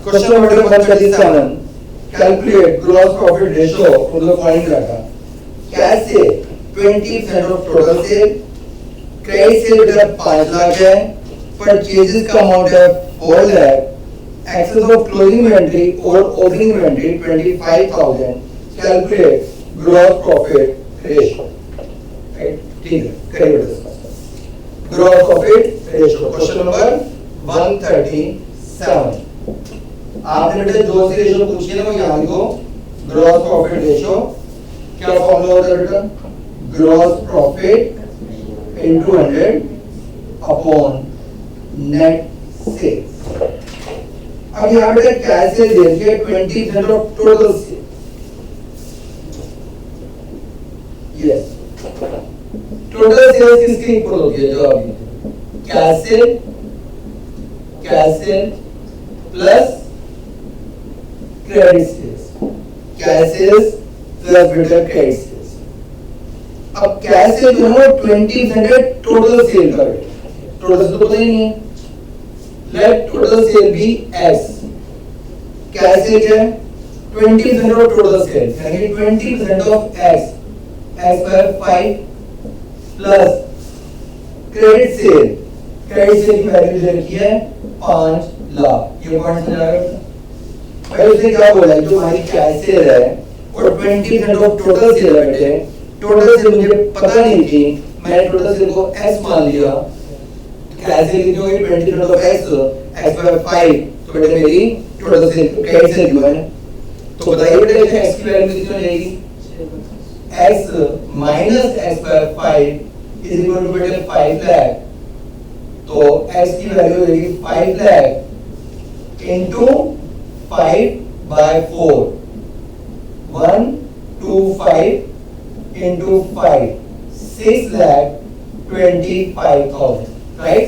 Question number 137, calculate gross profit ratio for the following data. कैसे 20% of total sale, credit sale बेटा 5 लाख है, purchases का amount है 4 lakh, excess of closing inventory और opening inventory 25,000, calculate gross profit ratio. ठीक है, करिए बेटा gross profit ratio. Question number 137, आपने बेटा जो सी रेशियो पूछी है ना वो यहाँ लिखो, ग्रॉस प्रॉफिट रेशियो। क्या फॉर्मूला होता है बेटा? Gross profit into 100 upon net sales. अब यहाँ पे कैश सेल दे दिया 20% of total sale. Yes, total sales किसके इक्वल होती है? जो अभी cash sale plus credit sales, cash sales plus बेटा क्रेडिट सेल्स। अब कैश सेल जो है 20% है टोटल सेल का, टोटल तो पता ही नहीं है, let total sale be S. कैश सेल क्या है? 20% ऑफ टोटल सेल, यानी 20% ऑफ एस, एस पर 5 plus credit cell, credit sale की वैल्यू जो रखी है 5 लाख। ये पॉइंट समझ आ रहा है? भाई उसने क्या बोला है, जो हमारी कैश सेल है और 20% ऑफ टोटल सेल है बेटे, टोटल सेल मुझे पता नहीं थी, मैंने टोटल सेल को एस मान लिया। कैश सेल कितनी होगी? 20% ऑफ एस, एस पर 5, तो बेटे मेरी टोटल सेल क्रेडिट सेल जो है, तो बताइए बेटे एस की वैल्यू कितनी हो जाएगी? S माइनस S पर 5 इज इक्वल टू बेटे 5 लाख। तो S की वैल्यू हो जाएगी 5 lakh into 5 by 4, 125 into 5, 6,25,000, right?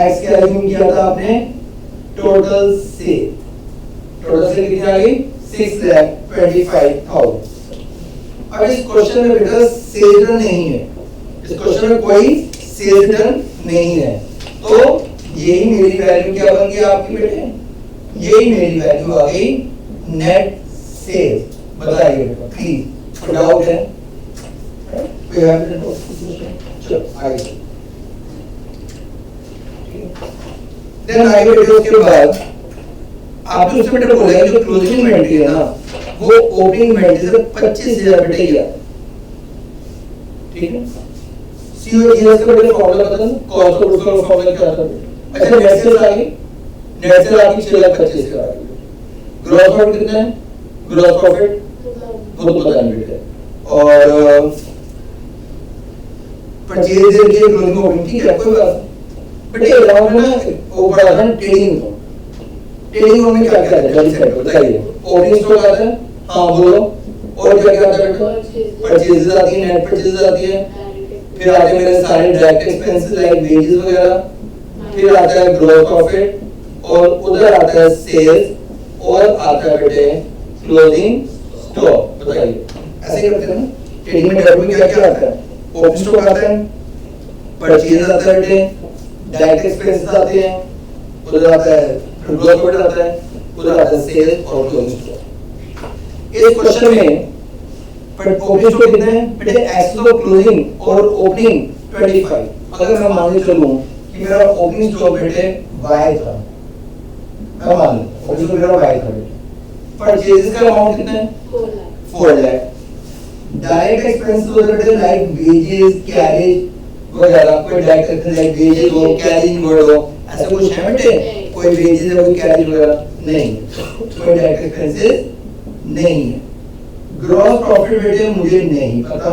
S की वैल्यू किया था आपने टोटल सेल, टोटल सेल कितनी आ गई? 6,25,000। अब इस क्वेश्चन में बेटा सेल रिटर्न नहीं है, इस क्वेश्चन में कोई सेल रिटर्न नहीं है, तो यही मेरी वैल्यू क्या बन गई आपकी बेटे? यही मेरी वैल्यू आ गई नेट सेल। बताइए बेटा प्लीज, कोई डाउट है? चलो आगे। देन आगे बेटे उसके बाद आपने उसमें बेटा बोला जो क्लोजिंग इन्वेंटरी है ना, वो ओपनिंग इन्वेंटरी से 25,000 बेटे किया, ठीक है? सीओजीएस का बेटे फॉर्मूला पता है? कॉस्ट ऑफ गुड्स का फॉर्मूला क्या था? अच्छा नेट सेल्स आ गई, नेट सेल आपकी 6,25,000 आ गई। ग्रॉस प्रॉफिट कितना है? ग्रॉस प्रॉफिट वो तो पता नहीं बेटे, और परचेज के क्लोजिंग ओपनिंग, ठीक है कोई बात बेटे। अलाउंस है ना, वो बड़ा है ट्रेडिंग, ट्रेडिंग में क्या क्या है जल्दी से बताइए। ओपनिंग स्टॉक आता है, हाँ बोलो, और क्या क्या आता है बेटा? परचेजेस आती है, नेट परचेजेस आती है, फिर आते हैं मेरे सारे डायरेक्ट एक्सपेंसेस लाइक वेजेस वगैरह, फिर आता है ग्रॉस प्रॉफिट, और उधर आता है सेल्स, और आता है बेटे क्लोजिंग स्टॉक। बताइए ऐसे ही करते हैं ना? ट्रेडिंग में डेबिट में क्या क्या आता है? ओपनिंग स्टॉक आता है, परचेजेस आता है बेटे, डायरेक्ट एक्सपेंसेस आते हैं, उधर आता है ग्रॉस प्रॉफिट आता है, उधर आता है सेल्स और क्लोजिंग स्टॉक। इस क्वेश्चन में ओपनिंग स्टॉक कितने हैं बेटे? एक्सेस ऑफ क्लोजिंग और ओपनिंग 25। अगर मैं मान के चलूं कि मेरा ओपनिंग स्टॉक बेटे Y था, मैं मान लूं ओपनिंग स्टॉक मेरा Y था बेटे, परचेजेस का अमाउंट कितना है? 4 लाख। डायरेक्ट एक्सपेंसेस उधर बेटे लाइक वेजेस, कैरेज वगैरह, कोई डायरेक्ट एक्सपेंस लाइक वेजेस हो, कैरेज वर्ड हो, ऐसा कुछ है बेटे? कोई वेजेस है, कोई कैरेज वगैरह नहीं, कोई डायरेक्ट एक्सपेंसेस नहीं है। ग्रॉस प्रॉफिट बेटे मुझे नहीं पता,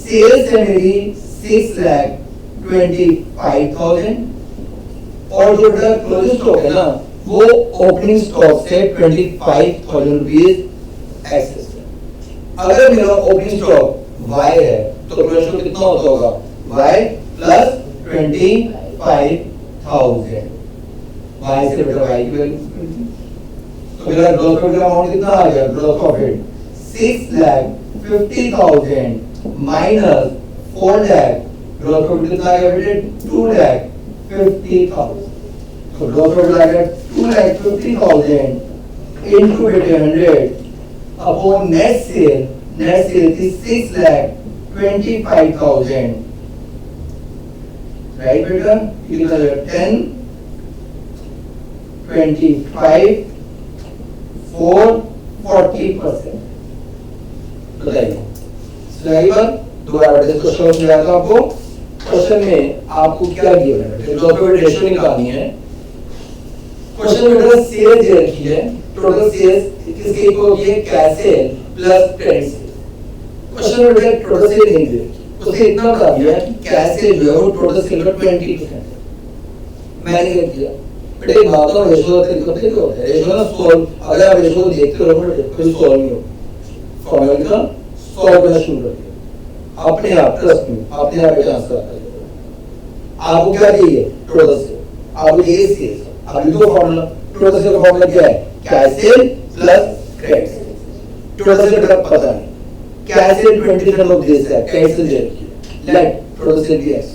सेल्स है मेरी 6,25,000, और जो बेटा क्लोजिंग स्टॉक है ना, वो ओपनिंग स्टॉक से 25,000 रुपीज एक्सेस है। अगर मेरा ओपनिंग स्टॉक Y है तो क्लोजिंग स्टॉक कितना होता होगा? Y प्लस 25,000, Y से बेटा Y की वैल्यू, तो मेरा ग्रॉस प्रॉफिट का अमाउंट कितना आ गया? Gross profit 6,50,000 minus 4 lakh, gross profit कितना आ गया बेटे? 2,50,000। तो ग्रॉस प्रॉफिट आ गया 2,50,000 into 100 upon net sale is 6,25,000. Right beta? You can have 10, 25, 4, 40%. बताइए। ड्राइवर दोबारा क्वेश्चन समझाता हूं आपको। क्वेश्चन में आपको क्या दिया है? टोटल रेशियो निकालनी है। क्वेश्चन में टोटल सेल्स दे रखी है। टोटल सेल्स किसके इक्वल होती है? Cash sale plus credit cell. Question में टोटल सेल नहीं दे रखी, उसे इतना बता दिया कि कैश सेल जो है वो टोटल सेल का 20% है। मैंने क्या किया? बेटे एक बात है, रेशियो का तरीका क्या होता है? रेशियो ना सोल्व, अगर आप रेशियो को देखते रहो फिर सॉल्व नहीं होगा। फॉर्मूला का सॉल्व करना शुरू कर दिया अपने आप, ट्रस्ट में अपने आप एक आंसर आता है। आपको क्या चाहिए? Total sale. आपको ये सेल, अब दो फॉर्मूला, टोटल सेल का फॉर्मूला क्या है? Cash sale plus credit cell. Total sale का पता है, कैश सेल 20% ऑफ दिस है, credit sale late total sale yes.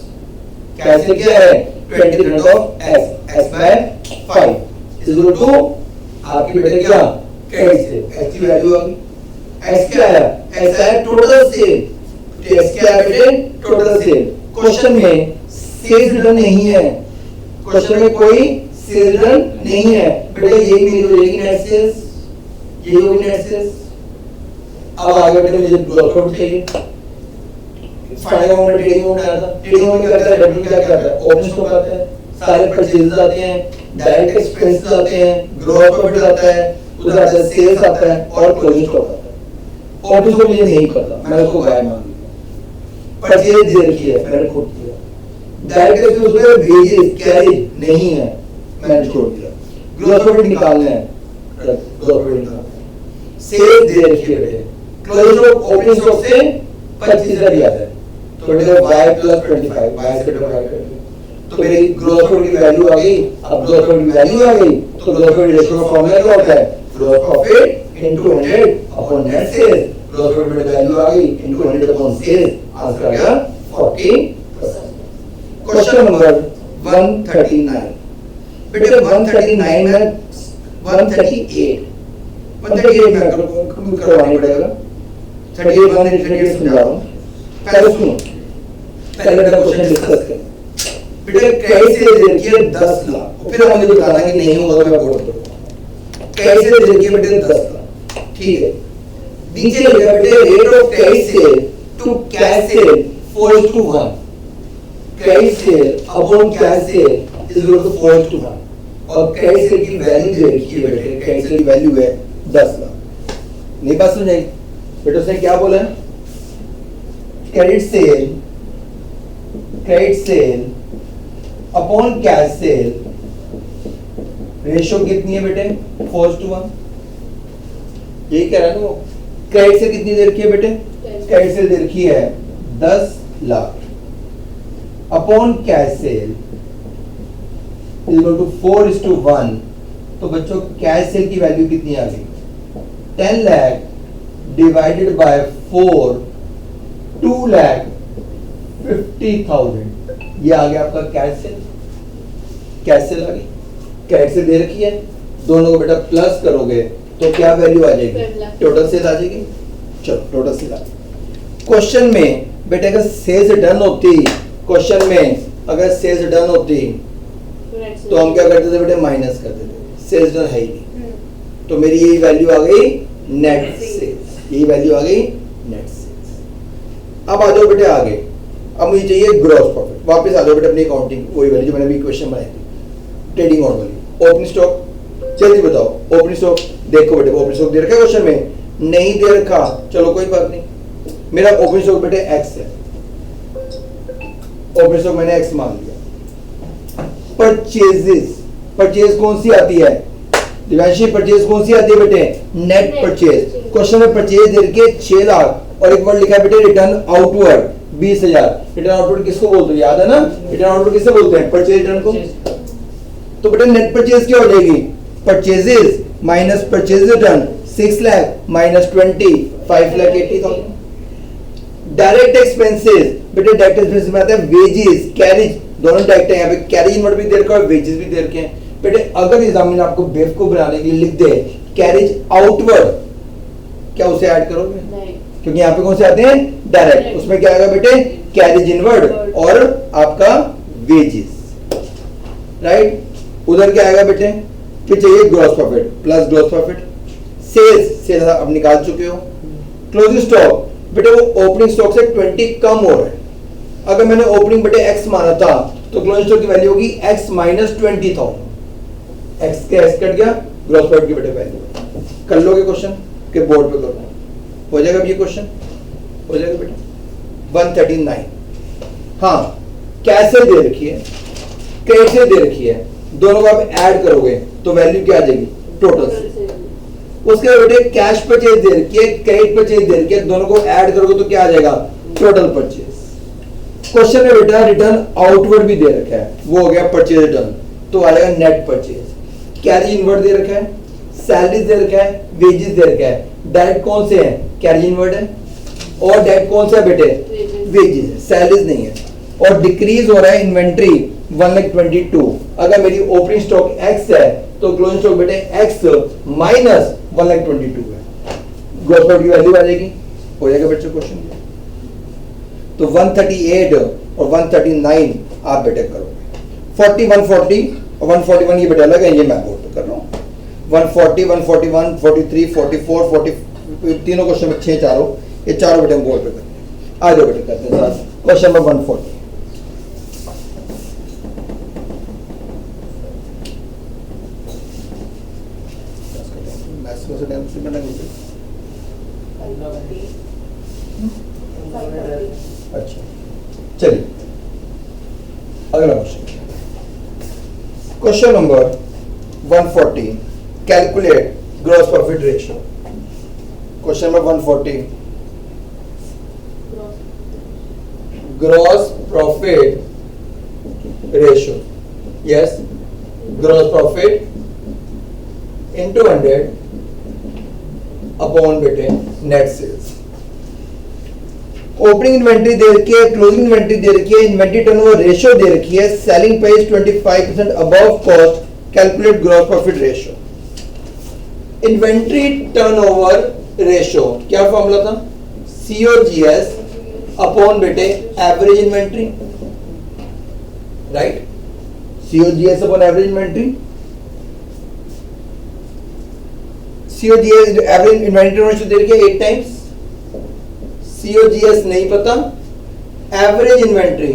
Cash cell क्या है? 20% of s, s by 5 is equal to आपकी बेटे क्या? Credit sale. s की वैल्यू आ गई। s क्या है? s है टोटल सेल। s क्या है बेटे? Total sale. क्वेश्चन में सेल्स रिटर्न नहीं है, क्वेश्चन में कोई सेल्स रिटर्न नहीं है बेटे। ये मेरी हो जाएगी नेट सेल्स, ये होगी नेट सेल्स। अब आगे बेटे मुझे ग्रोथ प्रॉफिट चाहिए। फाइनल में ट्रेडिंग में आया था, ट्रेडिंग में क्या करता है? डब्ल्यू क्या करता है? ओपनिंग स्टॉक आता है, सारे परचेजेस आते हैं, डायरेक्ट एक्सपेंसेस आते हैं, ग्रोथ प्रॉफिट आता है, उधर आता है सेल्स आता है और क्लोजिंग स्टॉक आता है। ओपनिंग स्टॉक मुझे नहीं पता, मैंने उसको गायब मान लिया। परचेज दे रखी है, मैंने खोल दिया। डायरेक्ट एक्सपेंस में वेजेस कैरी नहीं है, मैंने छोड़ दिया। ग्रोथ प्रॉफिट निकालना है, ग्रोथ प्रॉफिट निकालना है। सेल्स दे रखी है, क्लोजिंग स्टॉक ओपनिंग स्टॉक से 25,000 दिया है, तो बेटा y plus 25, y से डिवाइड कर दो, तो मेरी ग्रोथ प्रॉफिट की वैल्यू आ गई। अब ग्रोथ प्रॉफिट की वैल्यू आ गई तो ग्रोथ प्रॉफिट रेशियो का फॉर्मूला क्या होता है? Growth profit into 100 upon net sales. Growth profit की वैल्यू आ गई इनटू 100 अपॉन सेल्स, आंसर आ गया 40%। क्वेश्चन नंबर 139 बेटे 139 में 138 में करवाना पड़ेगा। 38 138 समझा रहा हूं, पहले सुनो, पहले मेरा क्वेश्चन डिस्कस करें। बेटे क्रेडिट सेल दे रखी है 10 लाख, फिर हम मुझे बताना कि नहीं होगा तो मैं बोल दूंगा। क्रेडिट सेल दे रखी है बेटे 10 लाख, ठीक है। नीचे लिखा बेटे rate of credit sale to cash sale 4:1। Credit sale upon cash sale is equal to 4:1 और क्रेडिट सेल की वैल्यू दे रखी है बेटे, क्रेडिट सेल की वैल्यू है 10 लाख। नहीं बात समझाई बेटे? उसने क्या बोला है? Credit sale upon cash cell ratio कितनी है बेटे? 4:1। यही कह रहा है ना वो। क्रेडिट सेल कितनी दे रखी है बेटे? क्रेडिट सेल दे रखी है 10 lakh upon cash sale equal to 4:1। तो बच्चों कैश सेल की वैल्यू कितनी आ गई? 10 लाख डिवाइडेड बाय 4, 2,50,000। ये आ गया आपका कैश सेल। कैश सेल आ गई, कैश सेल दे रखी है, दोनों को बेटा प्लस करोगे तो क्या वैल्यू आ जाएगी? टोटल सेल आ जाएगी। चलो टोटल सेल आ गई। क्वेश्चन में बेटा अगर सेल्स डन होती, क्वेश्चन में अगर सेल्स डन होती तो हम क्या करते थे बेटे? माइनस कर देते। सेल्स डन है ही नहीं, तो मेरी यही वैल्यू आ गई नेट सेल्स। यही वैल्यू आ गई नेट सेल्स। अब आ जाओ बेटे आगे। अब मुझे चाहिए ग्रॉस प्रॉफिट। वापस आ जाओ बेटे अपनी अकाउंटिंग, वही वाली जो मैंने अभी क्वेश्चन बनाई थी, ट्रेडिंग और वाली। ओपनिंग स्टॉक जल्दी बताओ। ओपनिंग स्टॉक देखो बेटे, ओपनिंग स्टॉक दे रखा है क्वेश्चन में? नहीं दे रखा, चलो कोई बात नहीं। मेरा ओपनिंग स्टॉक बेटे x है, ओपनिंग स्टॉक मैंने x मान लिया। परचेजेस, परचेज कौन सी आती है? दिवांशी परचेज कौन सी आती है बेटे? Net purchase. क्वेश्चन में परचेज दे रखी है 6 लाख और एक वर्ड लिखा है बेटे रिटर्न आउटवर्ड 20,000। रिटर्न आउटवर्ड किसको बोलते हैं? याद है ना? रिटर्न आउटवर्ड किससे बोलते हैं? परचेज रिटर्न को। तो बेटे नेट परचेज क्या हो जाएगी? Purchases minus purchase return 6 lakh minus 20 5,80,000। Direct expenses बेटे, डायरेक्ट एक्सपेंसेस में आता है वेजेस, कैरेज, दोनों डायरेक्ट है। यहाँ पे कैरेज वर्ड भी दे रखा है, वेजेस भी दे रखे हैं। बेटे अगर एग्जामिनर आपको बेवकूफ बनाने के लिए लिख दे कैरिज आउटवर्ड, क्या उसे ऐड करोगे? नहीं, क्योंकि यहाँ पे कौन से आते हैं? डायरेक्ट। उसमें क्या आएगा बेटे? कैरिज इनवर्ड और आपका वेजेस, राइट। उधर क्या आएगा बेटे? फिर चाहिए gross profit plus gross profit, sales आप निकाल चुके हो। क्लोजिंग स्टॉक बेटे वो ओपनिंग स्टॉक से 20 कम हो रहा है। अगर मैंने ओपनिंग बेटे x माना था तो क्लोजिंग स्टॉक की वैल्यू होगी x माइनस 20,000। x के x कट गया, ग्रॉस प्रॉफिट की बेटे वैल्यू कर लोगे क्वेश्चन के बोर्ड पे करो, हो जाएगा ये क्वेश्चन, हो जाएगा बेटा। 139 हाँ कैसे दे रखी है, कैसे दे रखी है, दोनों को आप ऐड करोगे तो वैल्यू क्या आ जाएगी? टोटल। उसके बेटे कैश परचेज दे रखी है, क्रेडिट परचेज दे रखी है, दोनों को ऐड करोगे तो क्या आ जाएगा? Total purchase. क्वेश्चन में बेटा रिटर्न आउटवर्ड भी दे रखा है, वो हो गया परचेज रिटर्न, तो आ जाएगा नेट परचेज। कैरिज इनवर्ड दे रखा है, सैलरीज दे रखा है, वेजेस दे रखा है। डायरेक्ट कौन से हैं? कैरिज इनवर्ड है। और डायरेक्ट कौन सा बेटे? वेजेस है, सैलरीज नहीं है। और डिक्रीज हो रहा है इन्वेंट्री 1,22,000। अगर मेरी ओपनिंग स्टॉक x है तो क्लोजिंग स्टॉक बेटे x माइनस 1,22,000 है, ग्रॉस प्रॉफिट की वैल्यू आ जाएगी, हो जाएगा बच्चों क्वेश्चन। तो 138 और 139 आप बेटे करोगे। 40 140 और 141 ये बेटे अलग है, ये मैं बोर्ड पे कर रहा हूँ। 140 141 43 44 40 तीनों क्वेश्चन में 6 चारों, ये चारों बेटे हम बोर्ड पे करते हैं। आ जाओ बेटे करते हैं साथ। क्वेश्चन नंबर 140 अच्छा चलिए अगला question, question number 140 calculate gross profit ratio. Question number 140 gross profit ratio, yes gross profit into 100 upon बेटे नेट सेल्स। ओपनिंग इन्वेंट्री दे रखी है, क्लोजिंग इन्वेंट्री दे रखी है, इन्वेंट्री टर्नओवर रेशियो दे रखी है, selling price 25% above cost, calculate gross profit ratio. Inventory turnover ratio क्या formula था? COGS अपॉन बेटे average inventory, right. COGS upon average inventory, COGS average inventory ratio दे रखी है 8 टाइम्स। COGS नहीं पता, average inventory,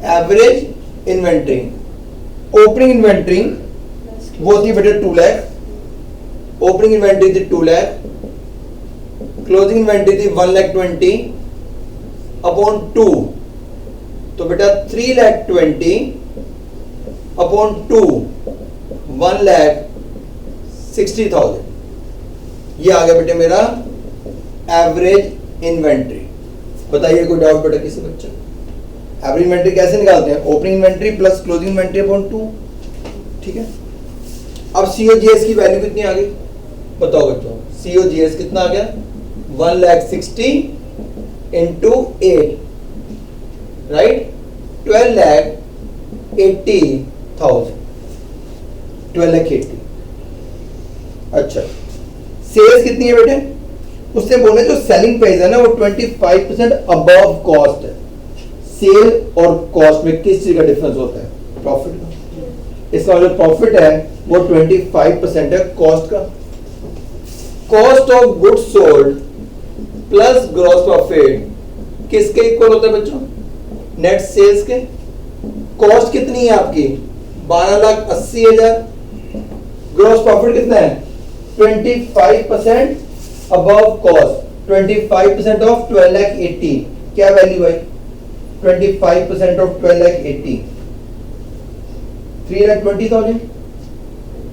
average inventory opening inventory वो थी बेटे 2 लाख, ओपनिंग इन्वेंट्री थी 2 लाख, क्लोजिंग इन्वेंट्री थी 1,20,000 अपॉन 2, तो बेटा 3,20,000 अपॉन 2 1,60,000। ये आ गया बेटे मेरा एवरेज इन्वेंट्री। बताइए कोई डाउट बेटा किसी बच्चे? एवरेज इन्वेंट्री कैसे निकालते हैं? Opening inventory plus closing inventory upon 2, ठीक है। अब COGS की वैल्यू कितनी आ गई बताओ बच्चों? COGS कितना आ गया? 1,60,000 इंटू 8, राइट, 12,80,000, 12,80,000। अच्छा सेल्स कितनी है बेटे? उससे बोले जो सेलिंग प्राइस है ना वो 25% अबव कॉस्ट है। सेल और कॉस्ट में किस चीज का डिफरेंस होता है? प्रॉफिट का। इसका जो प्रॉफिट है वो 25% है कॉस्ट का। Cost of goods sold plus gross profit किसके इक्वल होता है बच्चों? नेट सेल्स के। कॉस्ट कितनी है आपकी? 12,80,000। ग्रॉस प्रॉफिट कितना है? 25% above cost, 25% of 12,80,000 क्या वैल्यू है? 25% of 12,80,000 3,20,000।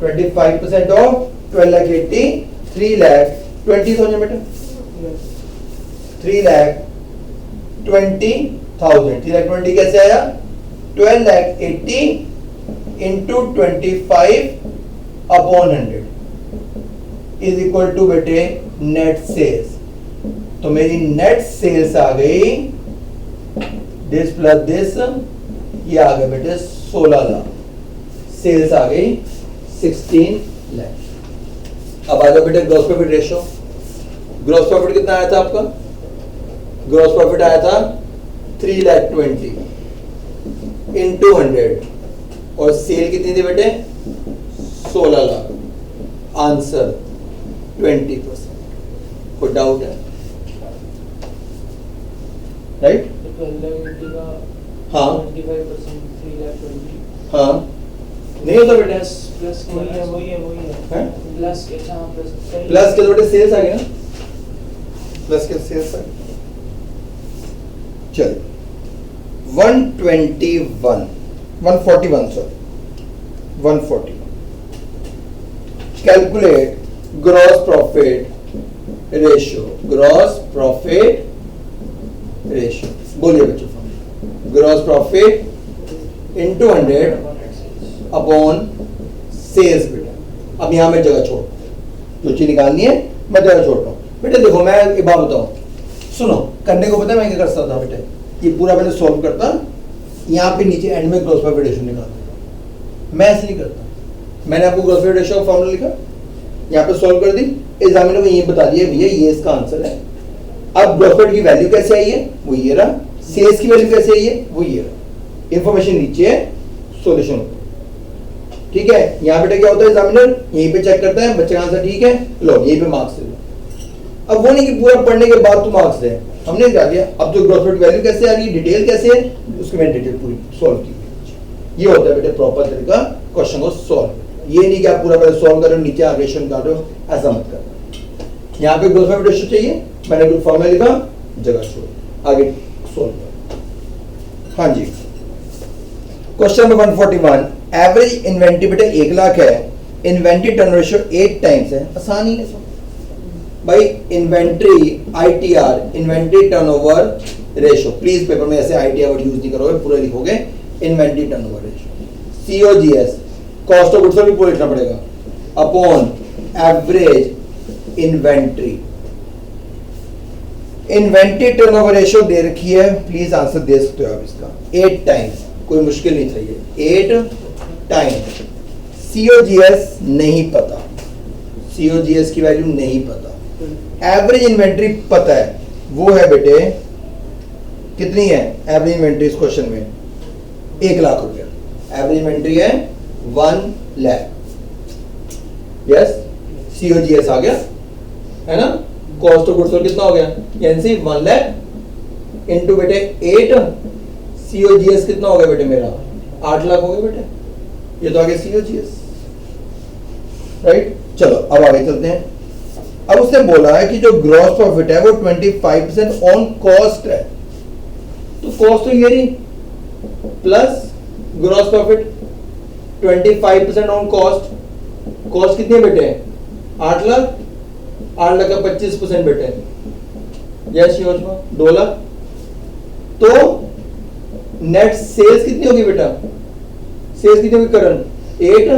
25% of 12,80,000 3,20,000 बेटा, 3,20,000। 3,20,000 कैसे आया? 12,80,000 into 25 upon 100 is equal to बेटे नेट सेल्स। तो मेरी नेट सेल्स आ गई दिस प्लस दिस, ये आ गया बेटे 16 लाख। सेल्स आ गई 16 लाख। अब आ जाओ बेटे gross profit ratio. Gross profit कितना आया था आपका? ग्रॉस प्रॉफिट आया था 3,20,000 into 100 और सेल कितनी थी बेटे? 16 लाख। आंसर 20%। कोई डाउट है? राइट? हाँ 25% 3,20,000 हाँ नहीं होता बेटे। प्लस वही है प्लस अच्छा प्लस के बेटे सेल्स आ गया ना, प्लस के सेल्स आ गया। चलिए 141 sorry 140 calculate gross profit ratio. Gross profit ratio बोलिए बच्चों। Gross profit into 100 upon sales. बेटा अब यहां मैं जगह छोड़, जो चीज निकालनी है मैं जगह छोड़ता हूं। बेटे देखो मैं एक बात बताऊं, सुनो करने को पता है मैं क्या करता था बेटे? ये पूरा पहले सॉल्व करता, यहाँ पे नीचे एंड में ग्रॉस प्रॉफिट रेशियो निकालता। मैं ऐसे नहीं करता। मैंने आपको ग्रॉस प्रॉफिट रेशियो का फॉर्मूला लिखा, यहाँ पे सॉल्व कर दी, एग्जामिनर को ये बता दिया भैया ये इसका आंसर है। अब ग्रॉस प्रॉफिट की वैल्यू कैसे आई है? वो ये रहा। सेल्स की वैल्यू कैसे आई है? वो ये रहा। इंफॉर्मेशन नीचे है, सॉल्यूशन। ठीक है, यहाँ पे क्या होता है एग्जामिनर यहीं पे चेक करता है बच्चे का आंसर ठीक है, लो यहीं पे मार्क्स दे दो। अब वो नहीं कि पूरा पढ़ने के बाद तू मार्क्स दे, हमने क्या किया अब तो ग्रॉस प्रॉफिट वैल्यू कैसे आ रही है, डिटेल कैसे है, उसकी मैंने डिटेल पूरी सॉल्व की। ये होता है बेटे प्रॉपर तरीका क्वेश्चन को सॉल्व। ये नहीं कि आप पूरा पहले सॉल्व कर रहे हो नीचे आग्रेशन निकाल रहे हो, ऐसा मत करना। यहाँ पे ग्रॉस प्रॉफिट रेशियो चाहिए, मैंने कोई फॉर्मूला लिखा, जगह छोड़, आगे सॉल्व कर। हाँ जी, क्वेश्चन नंबर 141, एवरेज इन्वेंट्री बेटे 1 लाख है, इन्वेंट्री टर्न रेशियो 8 टाइम्स है। आसान ही है भाई, inventory ITR inventory turnover ratio. Please paper में ऐसे ITR वर्ड यूज नहीं करोगे, पूरा लिखोगे inventory turnover ratio. COGS cost of goods भी पूरा लिखना पड़ेगा, upon average inventory. Inventory turnover ratio दे रखी है, प्लीज आंसर दे सकते हो आप इसका 8 टाइम्स, कोई मुश्किल नहीं चाहिए 8 टाइम्स। COGS नहीं पता, COGS की वैल्यू नहीं पता। एवरेज इन्वेंट्री पता है, वो है बेटे कितनी है एवरेज इन्वेंट्री इस क्वेश्चन में? 1 लाख रुपया एवरेज इन्वेंट्री है, 1 लाख। यस, COGS आ गया है ना, कॉस्ट ऑफ गुड्स कितना हो गया एनसी 1 लाख इनटू बेटे 8, COGS कितना हो गया बेटे मेरा 8 लाख हो गया बेटे, ये तो आ गया COGS। राइट, चलो अब आगे चलते हैं। अब उसने बोला है कि जो ग्रॉस प्रॉफिट है वो 25% ऑन कॉस्ट है, तो कॉस्ट तो ये रही plus gross profit 25% on cost. Cost कितनी है बेटे 8 लाख, 8 लाख का 25% बेटे यस 2 लाख। तो नेट सेल्स कितनी होगी बेटा? सेल्स कितनी होगी करण? 8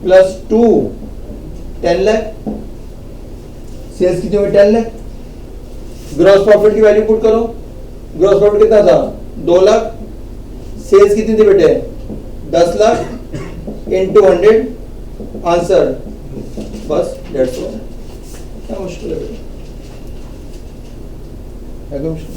प्लस 2 10 लाख। सेल्स कितनी होगी 10 लाख। ग्रॉस प्रॉफिट की वैल्यू पुट करो, ग्रॉस प्रॉफिट कितना था 2 लाख, सेल्स कितनी थी बेटे 10 लाख इनटू 100, आंसर बस दैट्स ऑल। क्या मुश्किल है बेटा? है क्या मुश्किल?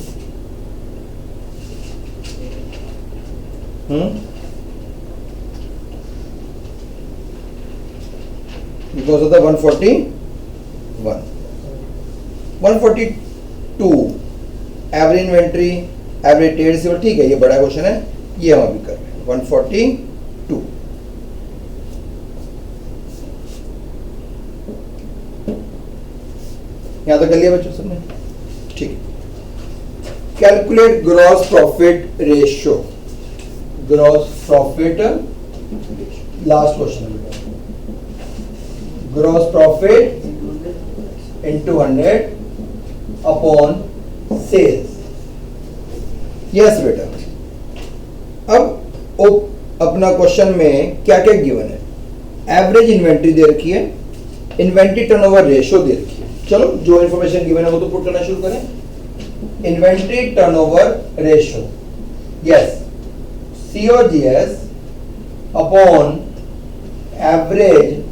Because of the 141 142 average inventory average trade receivable. ठीक है, ये बड़ा क्वेश्चन है, ये हम अभी कर रहे हैं 142। यहां तक कर लिया बच्चों सबने? ठीक है, calculate gross profit ratio. Gross profit last question है, gross profit into 100 upon sales. Yes बेटा, अब अपना क्वेश्चन में क्या क्या गिवन है? एवरेज इन्वेंट्री दे रखी है, इन्वेंट्री टर्नओवर रेशियो दे रखी है। चलो जो इंफॉर्मेशन गिवन है वो तो पुट करना शुरू करें। Inventory turnover ratio, yes, COGS upon average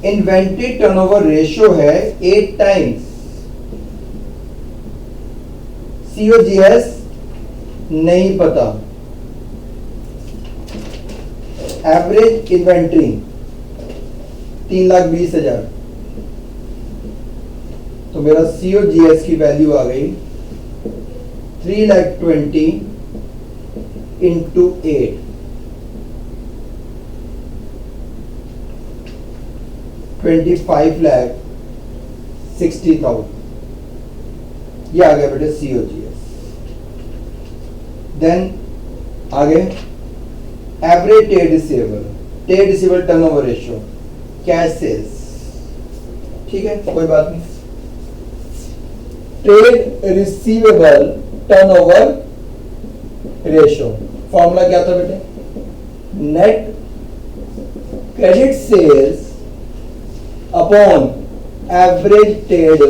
inventory turnover ratio है 8 टाइम्स, COGS नहीं पता, एवरेज इन्वेंट्री 3,20,000, तो मेरा COGS की वैल्यू आ गई 3,20,000 इंटू 8, 25,60,000, ये आ गया बेटे COGS। देन आगे average trade receivable turnover ratio, cash sales, ठीक है कोई बात नहीं। Trade receivable turnover ratio formula क्या था बेटे? Net credit sales upon average trade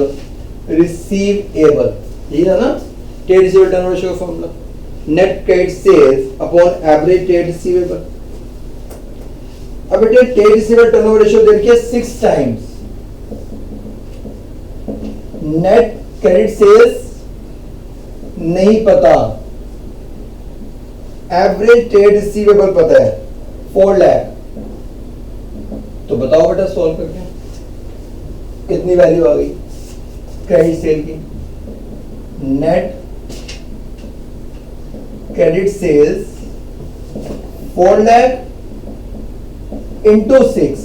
receivable, यही था ना ट्रेड रिसीवेबल टर्नओवर रेशियो का formula, net credit sales upon average trade receivable. अब बेटे ट्रेड रिसीवेबल टर्नओवर रेशियो देखिए 6 टाइम्स, नेट क्रेडिट सेल्स नहीं पता, एवरेज ट्रेड रिसीवेबल पता है 4 लाख, तो बताओ बेटा सॉल्व करके कितनी वैल्यू आ गई क्रेडिट सेल की? Net credit sales 4 lakh into 6,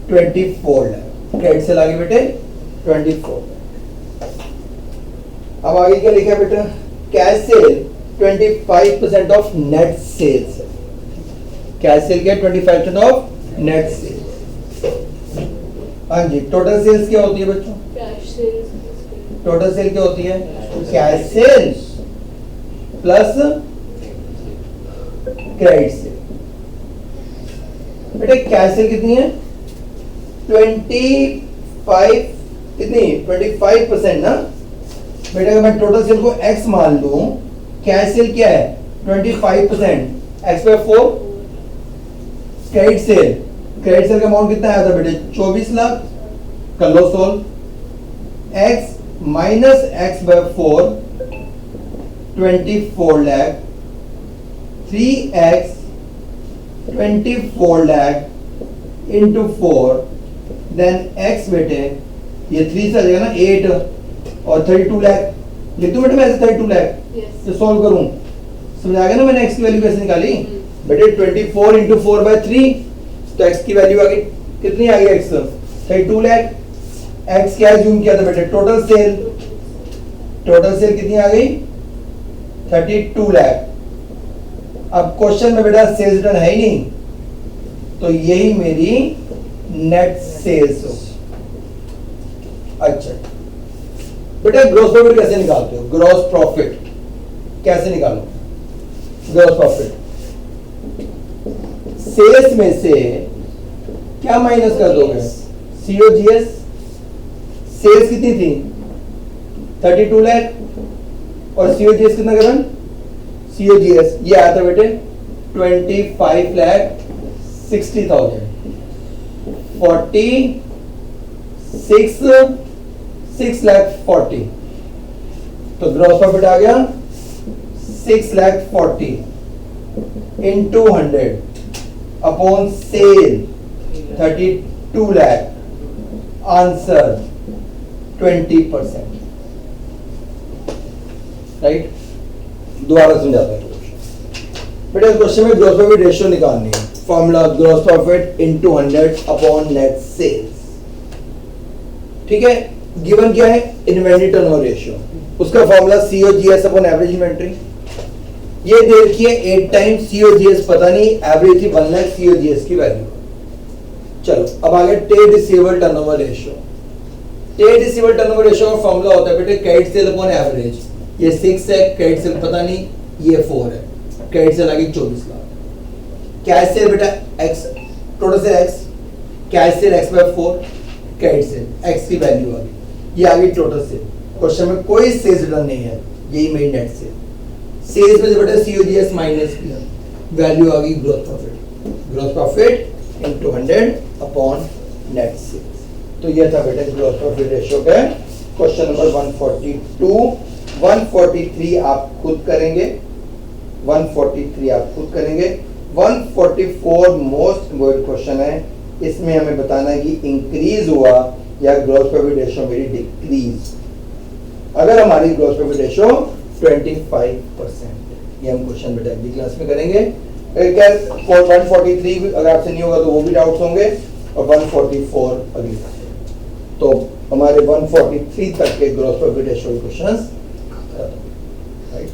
24 lakh, credit sale आ गई बेटे 24। अब आगे क्या लिखा बेटा? Cash sale 25% off net sales, cash cell क्या 25% ऑफ नेट सेल्स। हाँ जी, टोटल सेल्स क्या होती है बच्चों? टोटल सेल क्या होती है? Cash sales plus credit sale. बेटे कैश सेल कितनी है? 25% ना बेटा। अगर मैं टोटल सेल को x मान लूं, कैश सेल क्या है 25%, x by 4। क्रेडिट सेल का अमाउंट कितना आया था बेटे? 24 लाख। कर लो solve, x minus x by 4 24 lakh, 3x 24 lakh into 4, then x बेटे ये 3 से आ जाएगा ना 8 और 32 लाख। लिख दूं बेटे मैं ऐसे 32 लाख? तो सॉल्व करूं, समझ आ गया ना मैंने x की वैल्यू कैसे निकाली? बेटे 24 इंटू 4 बाय 3, तो x की वैल्यू आ गई कितनी आ गई? x 32 लाख। x क्या अज्यूम किया था बेटे? टोटल सेल कितनी आ गई? 32 लाख। अब क्वेश्चन में बेटा सेल्स रिटर्न है ही नहीं, तो यही मेरी नेट सेल्स हो। अच्छा बेटा ग्रॉस प्रॉफिट कैसे निकालते हो? ग्रॉस प्रॉफिट कैसे निकालो? ग्रॉस प्रॉफिट सेल्स में से क्या माइनस कर दोगे? COGS। सेल्स कितनी थी? 32 लाख और COGS कितना करें? COGS ये आया था बेटे 25,60,000, 6,40,000, तो ग्रॉस प्रॉफिट आ गया 6,40,000 into 100 upon sale 32 lakh, answer 20%। Right, दोबारा समझाता हूं बेटा। इस क्वेश्चन में ग्रॉस प्रॉफिट रेशियो निकालनी है। Formula gross profit into 100 upon net sales, ठीक है। गिवन क्या है? इन्वेंट्री टर्नओवर रेशियो, उसका formula COGS upon average inventory. ये देखिए 8 टाइम्स, COGS पता नहीं, एवरेज थी 1 लाख COGS की वैल्यू। चलो अब आगे trade receivable turnover ratio. Trade receivable turnover ratio का फॉर्मूला होता है बेटे क्रेडिट सेल अपॉन एवरेज। ये 6 है, क्रेडिट सेल पता नहीं, ये 4 है, क्रेडिट सेल आ गई 24 लाख। कैश सेल बेटा x, total sale x, cash cell x by 4, credit cell x की वैल्यू आ गई, ये आ गई टोटल सेल। क्वेश्चन में कोई सेल्स रिटर्न नहीं है, यही मेरी नेट सेल। सेल्स में बटे COGS माइनस PM, वैल्यू आ गई gross profit into 100 upon net sales. तो ये था बेटा ग्रॉस प्रॉफिट रेशियो का क्वेश्चन नंबर 142। 143 आप खुद करेंगे, 143 आप खुद करेंगे। 144 मोस्ट इम्पोर्टेंट क्वेश्चन है, इसमें हमें बताना है कि इंक्रीज हुआ या ग्रॉस प्रॉफिट रेशियो मेरी डिक्रीज। अगर हमारी ग्रॉस प्रॉफिट रेशियो 25%, ये हम क्वेश्चन बेटा अगली क्लास में करेंगे। क्या 143 अगर आपसे नहीं होगा तो वो भी डाउट्स होंगे, और 144 अगली क्लास में। तो हमारे 143 तक के gross profit ratio questions, right.